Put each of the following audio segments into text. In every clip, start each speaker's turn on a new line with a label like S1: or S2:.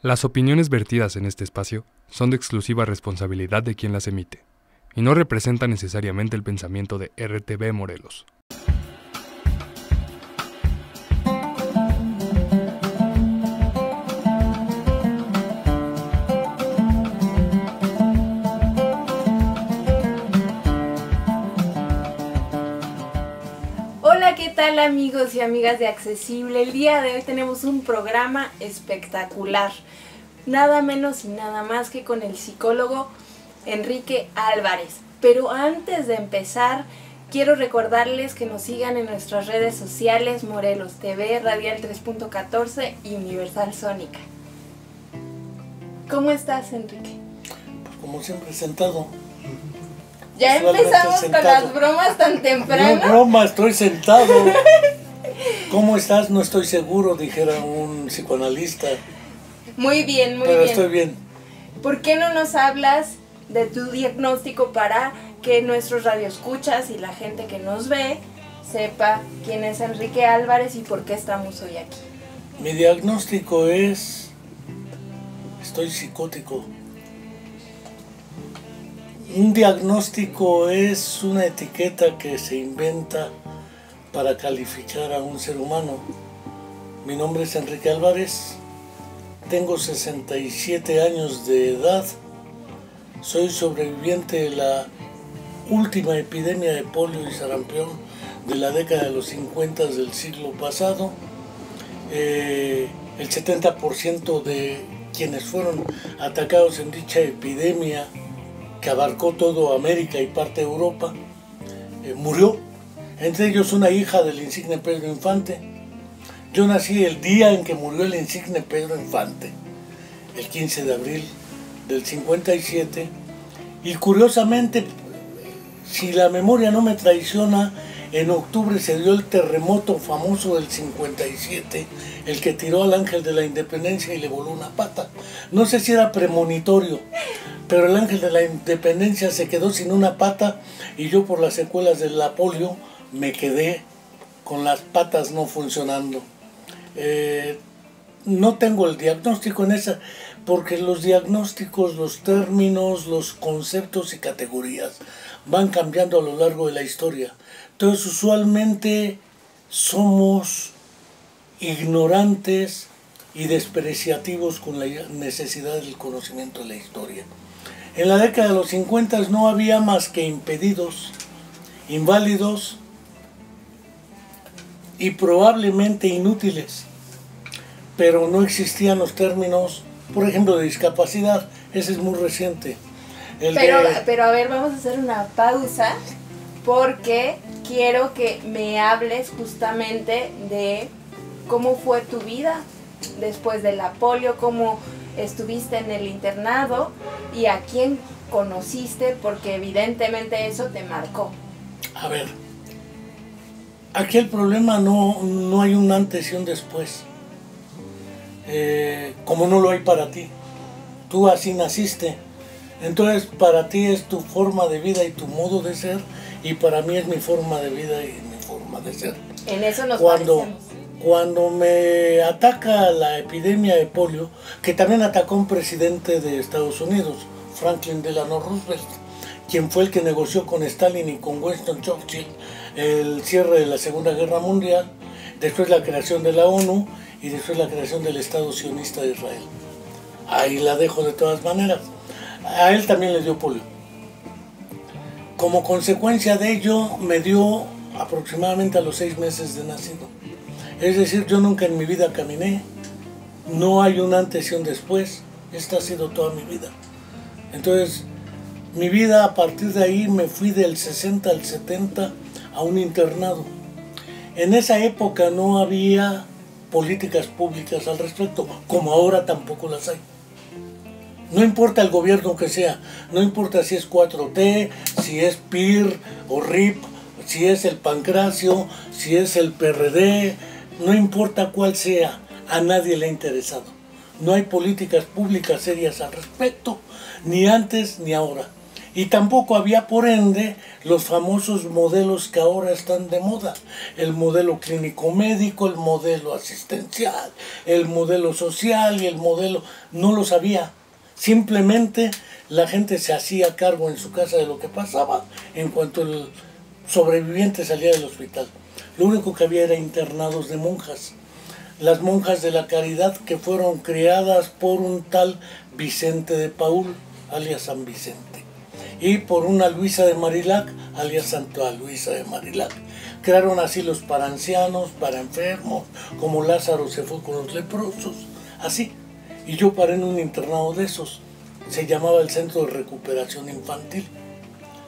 S1: Las opiniones vertidas en este espacio son de exclusiva responsabilidad de quien las emite y no representan necesariamente el pensamiento de RTV Morelos.
S2: Hola, ¿qué tal amigos y amigas de Accesible? El día de hoy tenemos un programa espectacular, nada menos y nada más que con el psicólogo Enrique Álvarez. Pero antes de empezar, quiero recordarles que nos sigan en nuestras redes sociales: Morelos TV, Radial 3.14 y Universal Sónica. ¿Cómo estás, Enrique?
S3: Pues como siempre, sentado.
S2: Ya empezamos con las bromas tan temprano.
S3: No broma, estoy sentado. ¿Cómo estás? No estoy seguro, dijera un psicoanalista.
S2: Muy bien, muy
S3: pero
S2: bien.
S3: Estoy bien.
S2: ¿Por qué no nos hablas de tu diagnóstico para que nuestros radioescuchas y la gente que nos ve sepa quién es Enrique Álvarez y por qué estamos hoy aquí?
S3: Mi diagnóstico es: estoy psicótico. Un diagnóstico es una etiqueta que se inventa para calificar a un ser humano. Mi nombre es Enrique Álvarez, tengo 67 años de edad, soy sobreviviente de la última epidemia de polio y sarampión de la década de los 50 del siglo pasado. El 70% de quienes fueron atacados en dicha epidemia, que abarcó todo América y parte de Europa, murió. Entre ellos una hija del insigne Pedro Infante. Yo nací el día en que murió el insigne Pedro Infante, el 15 de abril del 57, y curiosamente, si la memoria no me traiciona, en octubre se dio el terremoto famoso del 57, el que tiró al Ángel de la Independencia y le voló una pata. No sé si era premonitorio, pero el Ángel de la Independencia se quedó sin una pata y yo, por las secuelas de la polio, me quedé con las patas no funcionando. No tengo el diagnóstico en esa, porque los diagnósticos, los términos, los conceptos y categorías van cambiando a lo largo de la historia. Entonces, usualmente somos ignorantes y despreciativos con la necesidad del conocimiento de la historia. En la década de los 50 no había más que impedidos, inválidos y probablemente inútiles, pero no existían los términos, por ejemplo, de discapacidad. Ese es muy reciente.
S2: Pero a ver, vamos a hacer una pausa porque quiero que me hables justamente de cómo fue tu vida después de la polio, cómo estuviste en el internado y a quién conociste, porque evidentemente eso te marcó.
S3: A ver, aquí el problema no hay un antes y un después, como no lo hay para ti. Tú así naciste, entonces para ti es tu forma de vida y tu modo de ser, y para mí es mi forma de vida y mi forma de ser.
S2: En eso nos parecemos.
S3: Cuando me ataca la epidemia de polio, que también atacó un presidente de Estados Unidos, Franklin Delano Roosevelt, quien fue el que negoció con Stalin y con Winston Churchill el cierre de la Segunda Guerra Mundial, después la creación de la ONU y después la creación del Estado sionista de Israel. Ahí la dejo de todas maneras. A él también le dio polio. Como consecuencia de ello, me dio aproximadamente a los 6 meses de nacido. Es decir, yo nunca en mi vida caminé, no hay un antes y un después, esta ha sido toda mi vida. Entonces, mi vida, a partir de ahí me fui del 60 al 70 a un internado. En esa época no había políticas públicas al respecto, como ahora tampoco las hay. No importa el gobierno que sea, no importa si es 4T, si es PIR o RIP, si es el Pancracio, si es el PRD, no importa cuál sea, a nadie le ha interesado. No hay políticas públicas serias al respecto, ni antes ni ahora. Y tampoco había, por ende, los famosos modelos que ahora están de moda. El modelo clínico-médico, el modelo asistencial, el modelo social y el modelo... No los había. Simplemente la gente se hacía cargo en su casa de lo que pasaba en cuanto el sobreviviente salía del hospital. Lo único que había era internados de monjas. Las monjas de la Caridad, que fueron criadas por un tal Vicente de Paúl, alias San Vicente, y por una Luisa de Marilac, alias Santa Luisa de Marilac. Crearon asilos para ancianos, para enfermos, como Lázaro se fue con los leprosos, así. Y yo paré en un internado de esos. Se llamaba el Centro de Recuperación Infantil.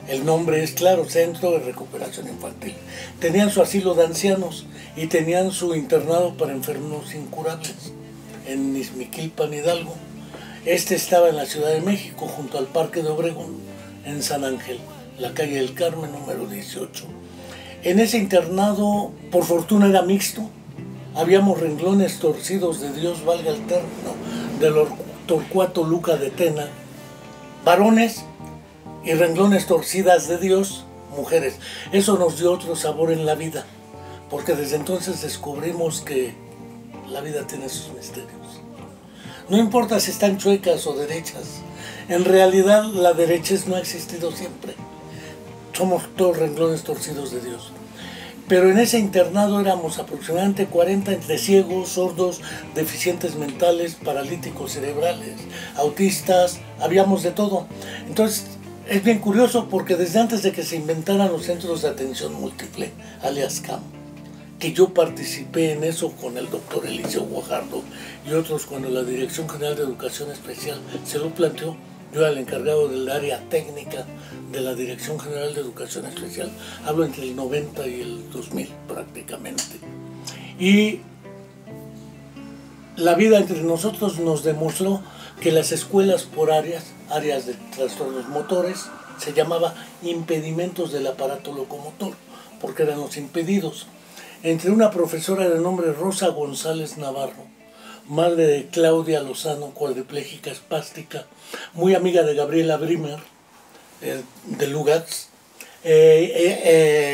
S3: El nombre es claro, Centro de Recuperación Infantil. Tenían su asilo de ancianos y tenían su internado para enfermos incurables en Izmiquilpan, Hidalgo. Este estaba en la Ciudad de México, junto al Parque de Obregón, en San Ángel, la calle del Carmen, número 18. En ese internado, por fortuna, era mixto. Habíamos renglones torcidos de Dios, valga el término, del Torcuato Luca de Tena, varones, y renglones torcidas de Dios, mujeres. Eso nos dio otro sabor en la vida, porque desde entonces descubrimos que la vida tiene sus misterios. No importa si están chuecas o derechas, en realidad la derechez no ha existido siempre. Somos todos renglones torcidos de Dios. Pero en ese internado éramos aproximadamente 40 entre ciegos, sordos, deficientes mentales, paralíticos cerebrales, autistas, habíamos de todo. Entonces es bien curioso porque desde antes de que se inventaran los centros de atención múltiple, alias CAM, que yo participé en eso con el doctor Eliseo Guajardo y otros cuando la Dirección General de Educación Especial se lo planteó. Yo era el encargado del área técnica de la Dirección General de Educación Especial. Hablo entre el 90 y el 2000 prácticamente. Y la vida entre nosotros nos demostró que las escuelas por áreas de trastornos motores, se llamaba impedimentos del aparato locomotor, porque eran los impedidos. Entre una profesora de nombre Rosa González Navarro, madre de Claudia Lozano, cuadriplégica espástica, muy amiga de Gabriela Brimer, de Lugats,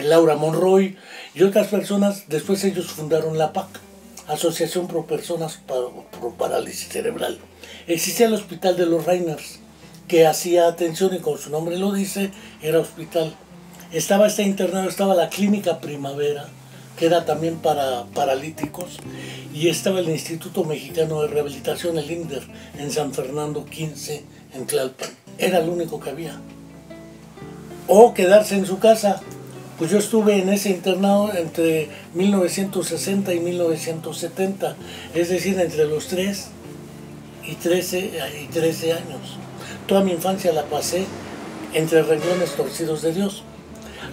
S3: Laura Monroy y otras personas. Después ellos fundaron la PAC, Asociación Pro Personas Pro Parálisis Cerebral. Existía el Hospital de los Reiners, que hacía atención y como su nombre lo dice, era hospital. Estaba este internado, estaba la Clínica Primavera, que era también para paralíticos, y estaba el Instituto Mexicano de Rehabilitación, el INDER, en San Fernando 15, en Tlalpan. Era lo único que había. O quedarse en su casa. Pues yo estuve en ese internado entre 1960 y 1970, es decir, entre los 3 y 13 años. Toda mi infancia la pasé entre renglones torcidos de Dios.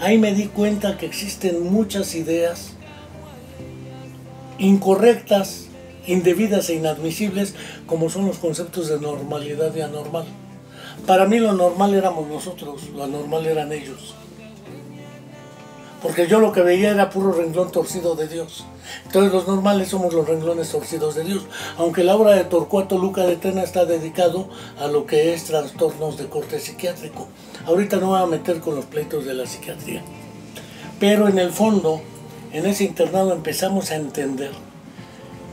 S3: Ahí me di cuenta que existen muchas ideas incorrectas, indebidas e inadmisibles, como son los conceptos de normalidad y anormal. Para mí lo normal éramos nosotros, lo anormal eran ellos. Porque yo lo que veía era puro renglón torcido de Dios. Entonces los normales somos los renglones torcidos de Dios. Aunque la obra de Torcuato Luca de Tena está dedicado a lo que es trastornos de corte psiquiátrico. Ahorita no voy a meter con los pleitos de la psiquiatría. Pero en el fondo, en ese internado empezamos a entender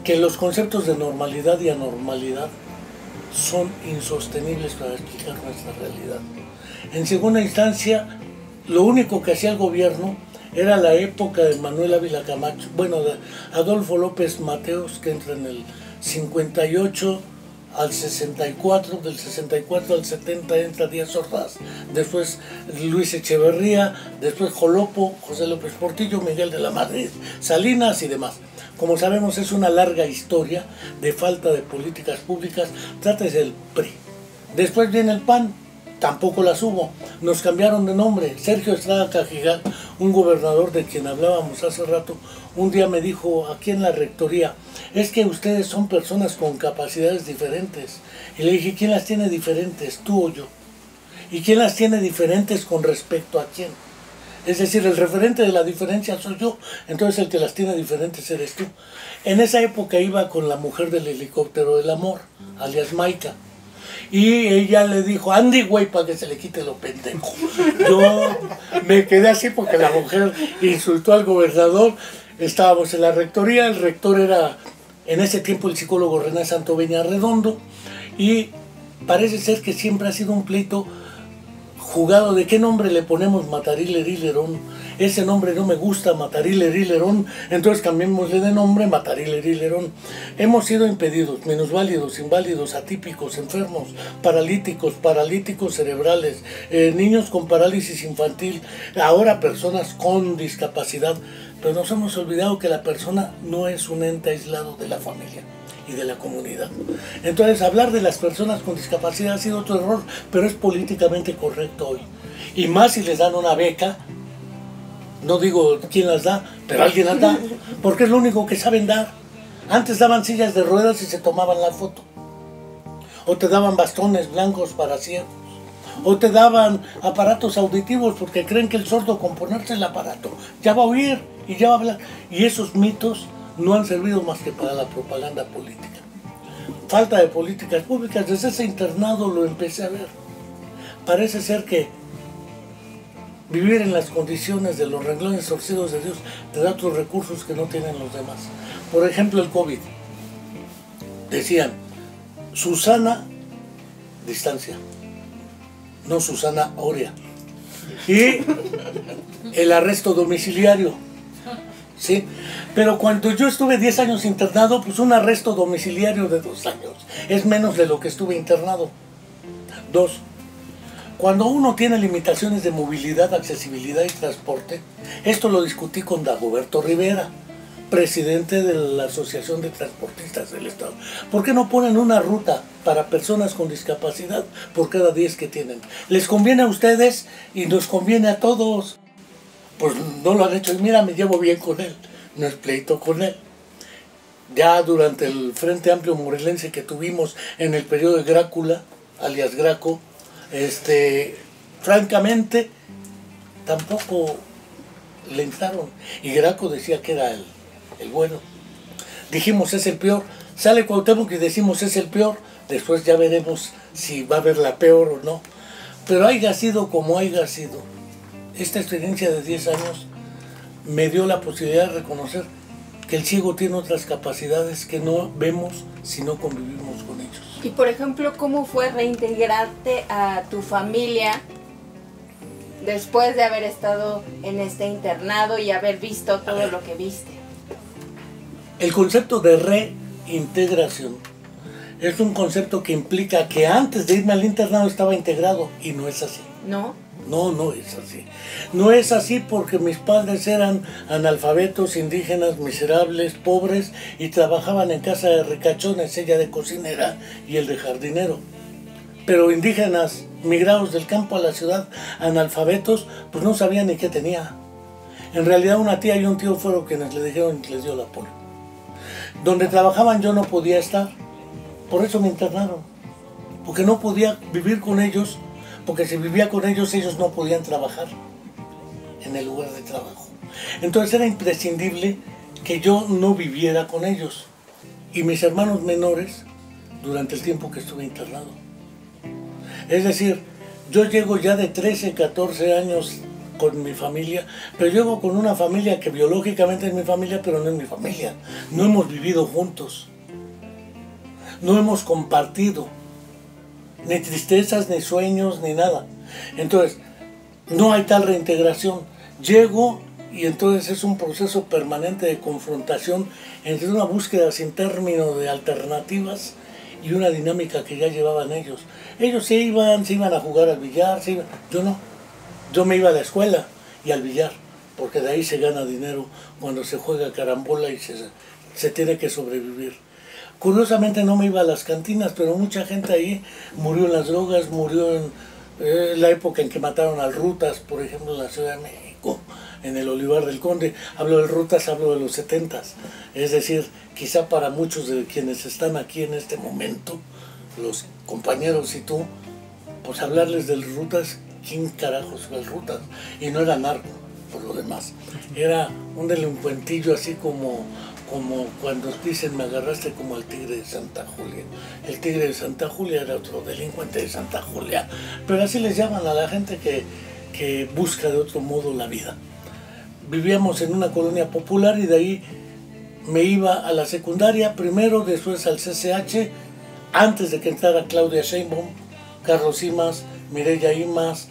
S3: que los conceptos de normalidad y anormalidad son insostenibles para explicar nuestra realidad. En segunda instancia, lo único que hacía el gobierno era la época de Manuel Ávila Camacho, de Adolfo López Mateos, que entra en el 58 al 64, del 64 al 70 entra Díaz Ordaz, después Luis Echeverría, después Jolopo, José López Portillo, Miguel de la Madrid, Salinas y demás. Como sabemos, es una larga historia de falta de políticas públicas. Trátese del PRI. Después viene el PAN. Tampoco las hubo. Nos cambiaron de nombre. Sergio Estrada Cajigal, un gobernador de quien hablábamos hace rato, un día me dijo aquí en la rectoría, es que ustedes son personas con capacidades diferentes. Y le dije, ¿quién las tiene diferentes, tú o yo? ¿Y quién las tiene diferentes con respecto a quién? Es decir, el referente de la diferencia soy yo, entonces el que las tiene diferentes eres tú. En esa época iba con la mujer del helicóptero del amor, alias Maika. Y ella le dijo, Andy, güey, para que se le quite lo pendejo. Yo me quedé así porque la mujer insultó al gobernador. Estábamos en la rectoría, el rector era en ese tiempo el psicólogo René Santoveña Redondo, y parece ser que siempre ha sido un pleito jugado de qué nombre le ponemos Matarilerí-Lerón. Ese nombre no me gusta, Matarilerí-Lerón, entonces cambiémosle de nombre Matarilerí-Lerón. Hemos sido impedidos, minusválidos, inválidos, atípicos, enfermos, paralíticos cerebrales, niños con parálisis infantil, ahora personas con discapacidad, pero nos hemos olvidado que la persona no es un ente aislado de la familia y de la comunidad. Entonces, hablar de las personas con discapacidad ha sido otro error, pero es políticamente correcto hoy. Y más si les dan una beca, no digo quién las da, pero alguien las da, porque es lo único que saben dar. Antes daban sillas de ruedas y se tomaban la foto. O te daban bastones blancos para ciegos. O te daban aparatos auditivos porque creen que el sordo con ponerse el aparato ya va a oír y ya va a hablar. Y esos mitos no han servido más que para la propaganda política. Falta de políticas públicas. Desde ese internado lo empecé a ver. Parece ser que vivir en las condiciones de los renglones torcidos de Dios te da otros recursos que no tienen los demás. Por ejemplo, el COVID. Decían, Susana, distancia. No Susana Oria. Y el arresto domiciliario. ¿Sí? Pero cuando yo estuve 10 años internado, pues un arresto domiciliario de 2 años es menos de lo que estuve internado. 2. Cuando uno tiene limitaciones de movilidad, accesibilidad y transporte, esto lo discutí con Dagoberto Rivera, presidente de la Asociación de Transportistas del Estado. ¿Por qué no ponen una ruta para personas con discapacidad por cada 10 que tienen? Les conviene a ustedes y nos conviene a todos. Pues no lo han hecho y mira, me llevo bien con él, no es pleito con él. Ya durante el Frente Amplio Morelense que tuvimos en el periodo de Grácula, alias Graco, francamente tampoco le entraron. Y Graco decía que era el bueno. Dijimos es el peor. Sale Cuauhtémoc y decimos es el peor. Después ya veremos si va a haber la peor o no. Pero haya sido como haya sido, esta experiencia de 10 años me dio la posibilidad de reconocer que el ciego tiene otras capacidades que no vemos si no convivimos con ellos.
S2: Y por ejemplo, ¿cómo fue reintegrarte a tu familia después de haber estado en este internado y haber visto todo lo que viste?
S3: El concepto de reintegración es un concepto que implica que antes de irme al internado estaba integrado y no es así.
S2: ¿No?
S3: No, no es así. No es así porque mis padres eran analfabetos, indígenas, miserables, pobres y trabajaban en casa de ricachones, ella de cocinera y él de jardinero. Pero indígenas migrados del campo a la ciudad, analfabetos, pues no sabían ni qué tenía. En realidad una tía y un tío fueron quienes le dijeron que les dio la polio. Donde trabajaban yo no podía estar, por eso me internaron, porque no podía vivir con ellos. Porque si vivía con ellos, ellos no podían trabajar en el lugar de trabajo. Entonces era imprescindible que yo no viviera con ellos. Y mis hermanos menores, durante el tiempo que estuve internado. Es decir, yo llego ya de 13, 14 años con mi familia, pero llego con una familia que biológicamente es mi familia, pero no es mi familia. No hemos vivido juntos. No hemos compartido. Ni tristezas, ni sueños, ni nada. Entonces, no hay tal reintegración. Llego y entonces es un proceso permanente de confrontación entre una búsqueda sin término de alternativas y una dinámica que ya llevaban ellos. Ellos se iban a jugar al billar, yo no. Yo me iba a la escuela y al billar, porque de ahí se gana dinero cuando se juega carambola y se tiene que sobrevivir. Curiosamente no me iba a las cantinas, pero mucha gente ahí murió en las drogas, murió en la época en que mataron al Rutas, por ejemplo, en la Ciudad de México, en el Olivar del Conde. Hablo del Rutas, hablo de los 70s. Es decir, quizá para muchos de quienes están aquí en este momento, los compañeros y tú, pues hablarles del Rutas, ¿quién carajos fue el Rutas? Y no era narco, por lo demás. Era un delincuentillo así como como cuando dicen me agarraste como al tigre de Santa Julia. El tigre de Santa Julia era otro delincuente de Santa Julia, pero así les llaman a la gente que busca de otro modo la vida. Vivíamos en una colonia popular y de ahí me iba a la secundaria, primero, después al CCH, antes de que entrara Claudia Sheinbaum, Carlos Imas, Mireya Imas,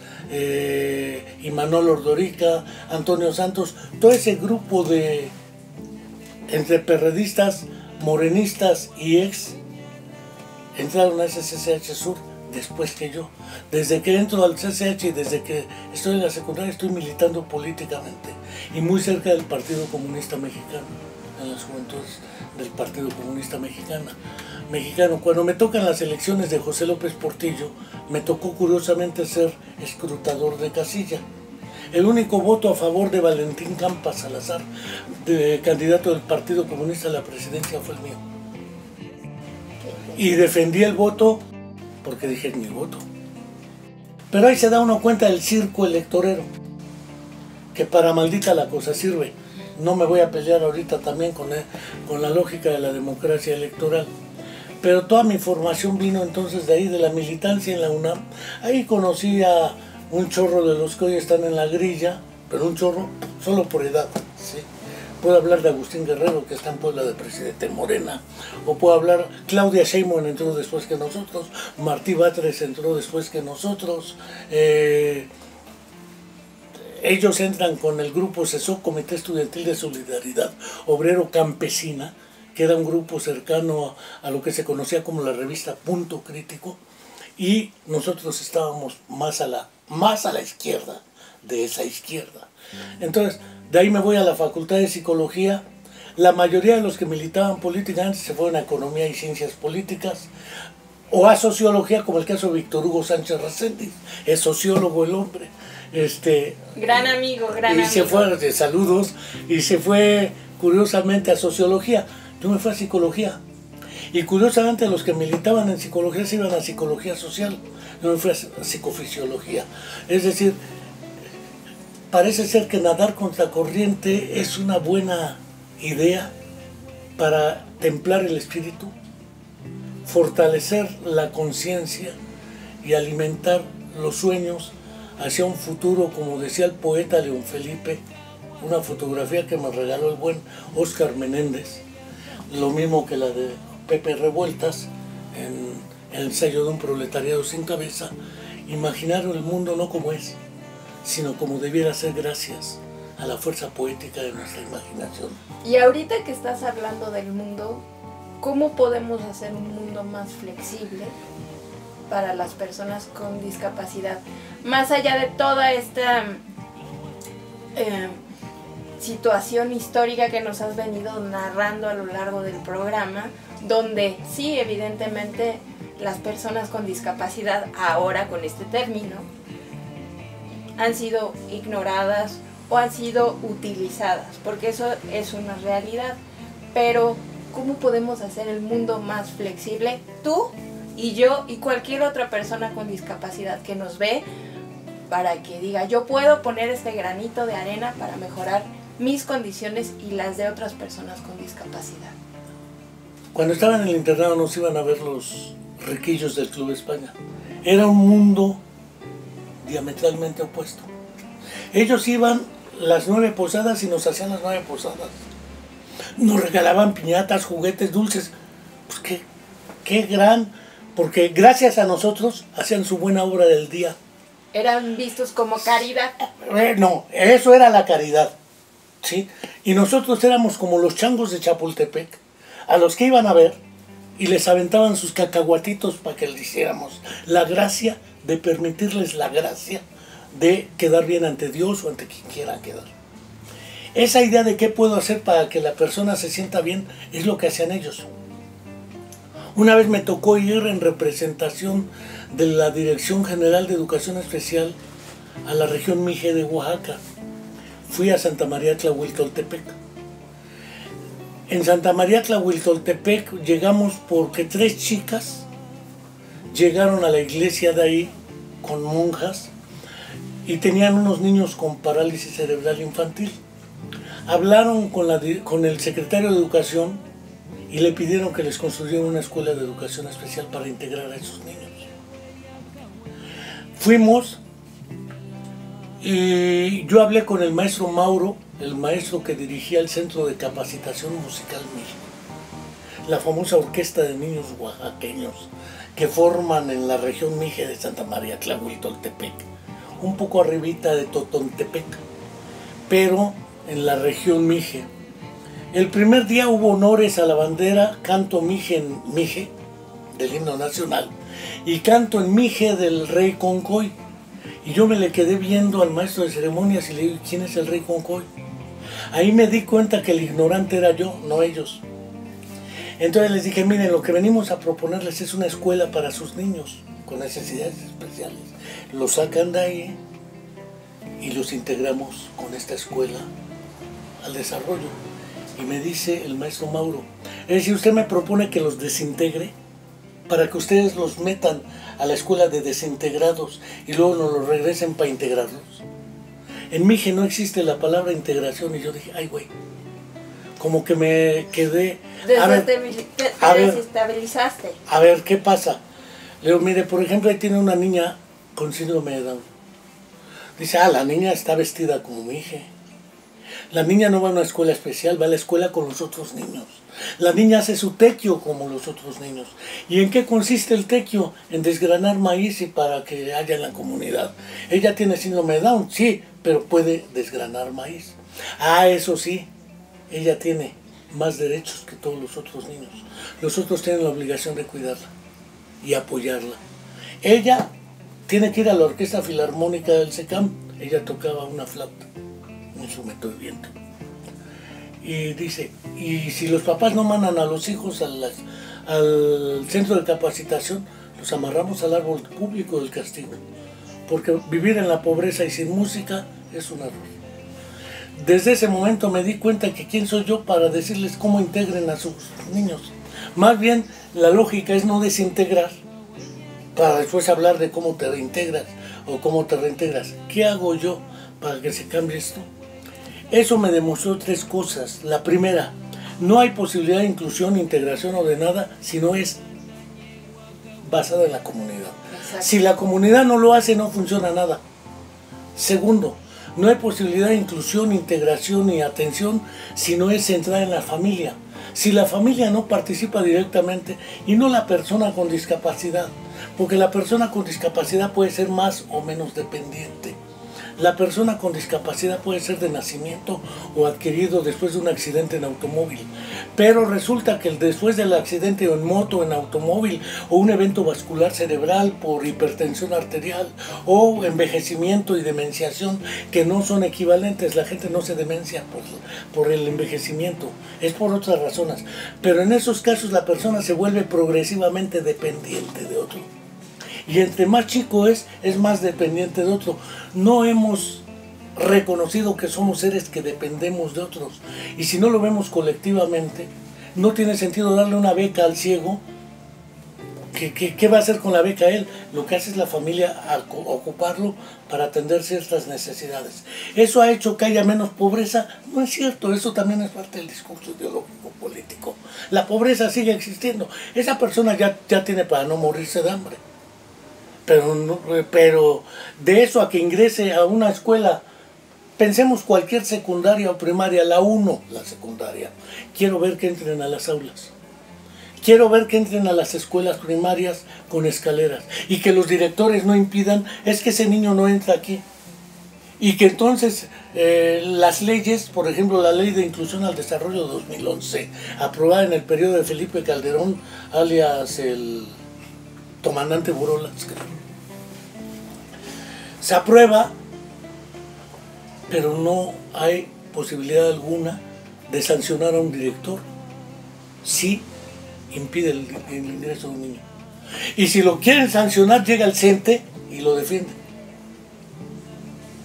S3: Imanol Ordorica, Antonio Santos, todo ese grupo de entre perredistas, morenistas y ex entraron a ese CCH Sur después que yo. Desde que entro al CCH y desde que estoy en la secundaria estoy militando políticamente y muy cerca del Partido Comunista Mexicano, en las juventudes del Partido Comunista Mexicano. Cuando me tocan las elecciones de José López Portillo, me tocó curiosamente ser escrutador de casilla. El único voto a favor de Valentín Campa Salazar, de candidato del Partido Comunista a la presidencia, fue el mío. Y defendí el voto porque dije es mi voto. Pero ahí se da uno cuenta del circo electorero, que para maldita la cosa sirve. No me voy a pelear ahorita también con la lógica de la democracia electoral. Pero toda mi formación vino entonces de ahí, de la militancia en la UNAM. Ahí conocí a un chorro de los que hoy están en la grilla, pero un chorro solo por edad, ¿sí? Puedo hablar de Agustín Guerrero, que está en Puebla de presidente Morena, o puedo hablar, Claudia Sheinbaum entró después que nosotros, Martí Batres entró después que nosotros, ellos entran con el grupo CESO, Comité Estudiantil de Solidaridad Obrero Campesina, que era un grupo cercano a lo que se conocía como la revista Punto Crítico, y nosotros estábamos más a la izquierda de esa izquierda. Entonces, de ahí me voy a la Facultad de Psicología. La mayoría de los que militaban políticamente se fueron a Economía y Ciencias Políticas, o a Sociología, como el caso de Víctor Hugo Sánchez Reséndiz, es sociólogo el hombre.
S2: Gran amigo.
S3: Se fue, saludos, y se fue curiosamente a Sociología. Yo me fui a Psicología. Y curiosamente los que militaban en Psicología se iban a Psicología Social. Yo me fui a Psicofisiología. Es decir, parece ser que nadar contra corriente es una buena idea para templar el espíritu, fortalecer la conciencia y alimentar los sueños hacia un futuro, como decía el poeta León Felipe, una fotografía que me regaló el buen Óscar Menéndez, lo mismo que la de Pepe Revueltas en el ensayo de un proletariado sin cabeza. Imaginar el mundo no como es, sino como debiera ser gracias a la fuerza poética de nuestra imaginación.
S2: Y ahorita que estás hablando del mundo, ¿cómo podemos hacer un mundo más flexible para las personas con discapacidad? Más allá de toda esta situación histórica que nos has venido narrando a lo largo del programa, donde sí, evidentemente, las personas con discapacidad, ahora con este término, han sido ignoradas o han sido utilizadas, porque eso es una realidad. Pero, ¿cómo podemos hacer el mundo más flexible? Tú y yo y cualquier otra persona con discapacidad que nos ve, para que diga, yo puedo poner este granito de arena para mejorar mis condiciones y las de otras personas con discapacidad.
S3: Cuando estaba en el internado nos iban a ver los riquillos del Club España. Era un mundo diametralmente opuesto. Ellos iban las 9 posadas y nos hacían las 9 posadas. Nos regalaban piñatas, juguetes, dulces. Pues qué gran, porque gracias a nosotros hacían su buena obra del día.
S2: Eran vistos como caridad.
S3: No, eso era la caridad, ¿sí? Y nosotros éramos como los changos de Chapultepec, a los que iban a ver y les aventaban sus cacahuatitos para que les hiciéramos la gracia de permitirles la gracia de quedar bien ante Dios o ante quien quiera quedar. Esa idea de qué puedo hacer para que la persona se sienta bien es lo que hacían ellos. Una vez me tocó ir en representación de la Dirección General de Educación Especial a la región Mije de Oaxaca. Fui a Santa María Tlahuiltoltepec. En Santa María Tlahuiltoltepec llegamos porque 3 chicas llegaron a la iglesia de ahí con monjas y tenían unos niños con parálisis cerebral infantil. hablaron con el secretario de Educación y le pidieron que les construyeran una escuela de educación especial para integrar a esos niños. Fuimos y yo hablé con el maestro Mauro, el maestro que dirigía el Centro de Capacitación Musical Mije, la famosa orquesta de niños oaxaqueños que forman en la región Mije de Santa María Tlahuitoltepec, un poco arribita de Totontepec, pero en la región Mije. El primer día hubo honores a la bandera, canto Mije en Mije, del himno nacional, y canto en Mije del rey Concoy. Y yo me le quedé viendo al maestro de ceremonias y le digo, ¿quién es el rey Concoy? Ahí me di cuenta que el ignorante era yo, no ellos. Entonces les dije, miren, lo que venimos a proponerles es una escuela para sus niños con necesidades especiales. Los sacan de ahí y los integramos con esta escuela al desarrollo. Y me dice el maestro Mauro, es decir, usted me propone que los desintegre para que ustedes los metan a la escuela de desintegrados y luego nos los regresen para integrarlos. En Mije no existe la palabra integración y yo dije, ay güey, como que me quedé...
S2: Te desestabilizaste.
S3: A ver, ¿qué pasa? Le digo, mire, por ejemplo, ahí tiene una niña con síndrome de Down. Dice, la niña está vestida como Mije. La niña no va a una escuela especial, va a la escuela con los otros niños. La niña hace su tequio como los otros niños. ¿Y en qué consiste el tequio? En desgranar maíz y para que haya en la comunidad. Ella tiene síndrome de Down, sí, pero puede desgranar maíz. Eso sí, ella tiene más derechos que todos los otros niños. Los otros tienen la obligación de cuidarla y apoyarla. Ella tiene que ir a la Orquesta Filarmónica del SECAM. Ella tocaba una flauta, un instrumento de viento. Y dice, y si los papás no mandan a los hijos al centro de capacitación, los amarramos al árbol público del castigo. Porque vivir en la pobreza y sin música es un error. Desde ese momento me di cuenta que quién soy yo para decirles cómo integren a sus niños. Más bien, la lógica es no desintegrar, para después hablar de cómo te reintegras o cómo te reintegras. ¿Qué hago yo para que se cambie esto? Eso me demostró tres cosas. La primera, no hay posibilidad de inclusión, integración o de nada si no es basada en la comunidad. Exacto. Si la comunidad no lo hace, no funciona nada. Segundo, no hay posibilidad de inclusión, integración y atención si no es centrada en la familia. Si la familia no participa directamente y no la persona con discapacidad, porque la persona con discapacidad puede ser más o menos dependiente. La persona con discapacidad puede ser de nacimiento o adquirido después de un accidente en automóvil. Pero resulta que después del accidente en moto, en automóvil, o un evento vascular cerebral por hipertensión arterial, o envejecimiento y demenciación, que no son equivalentes, la gente no se demencia por el envejecimiento, es por otras razones. Pero en esos casos la persona se vuelve progresivamente dependiente de otro. Y entre más chico es más dependiente de otro. No hemos reconocido que somos seres que dependemos de otros. Y si no lo vemos colectivamente, no tiene sentido darle una beca al ciego. ¿Qué va a hacer con la beca él? Lo que hace es la familia ocuparlo para atender ciertas necesidades. ¿Eso ha hecho que haya menos pobreza? No es cierto, eso también es parte del discurso ideológico político. La pobreza sigue existiendo. Esa persona ya tiene para no morirse de hambre. Pero de eso a que ingrese a una escuela, pensemos cualquier secundaria o primaria, la 1, la secundaria, quiero ver que entren a las aulas. Quiero ver que entren a las escuelas primarias con escaleras y que los directores no impidan, es que ese niño no entra aquí. Y que entonces las leyes, por ejemplo la Ley de Inclusión al Desarrollo de 2011, aprobada en el periodo de Felipe Calderón, alias el comandante Burolas, creo. Se aprueba, pero no hay posibilidad alguna de sancionar a un director si impide el ingreso de un niño. Y si lo quieren sancionar, llega el CENTE y lo defiende.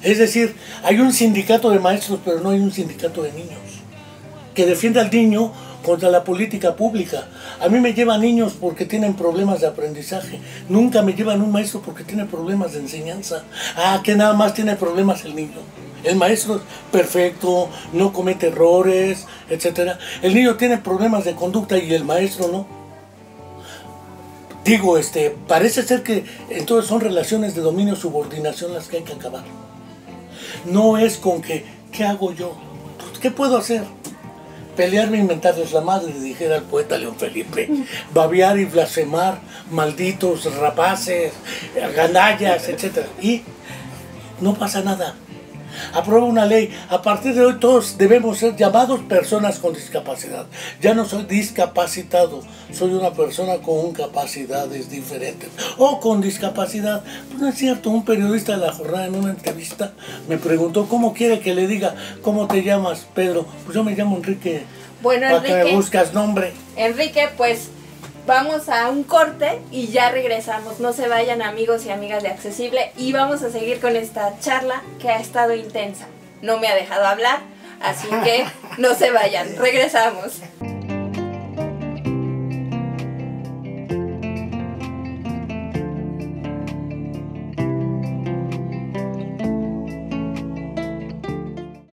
S3: Es decir, hay un sindicato de maestros, pero no hay un sindicato de niños que defienda al niño contra la política pública. A mí me llevan niños porque tienen problemas de aprendizaje. Nunca me llevan un maestro porque tiene problemas de enseñanza. Que nada más tiene problemas el niño. El maestro es perfecto, no comete errores, etc. El niño tiene problemas de conducta y el maestro no. Digo, parece ser que entonces son relaciones de dominio-subordinación las que hay que acabar. No es con que, ¿qué hago yo? Pues, ¿qué puedo hacer? Pelearme, inventarles la madre, dijera el poeta León Felipe. Babear y blasfemar, malditos, rapaces, gandallas, etc. Y no pasa nada. Aprueba una ley. A partir de hoy todos debemos ser llamados personas con discapacidad. Ya no soy discapacitado, soy una persona con capacidades diferentes. O con discapacidad. Pues no es cierto, un periodista de La Jornada en una entrevista me preguntó cómo quiere que le diga, ¿cómo te llamas, Pedro? Pues yo me llamo Enrique.
S2: Bueno,
S3: ¿Para qué me buscas nombre?
S2: Enrique, pues vamos a un corte y ya regresamos. No se vayan, amigos y amigas de Accesible, y vamos a seguir con esta charla que ha estado intensa. No me ha dejado hablar, así que no se vayan. Regresamos.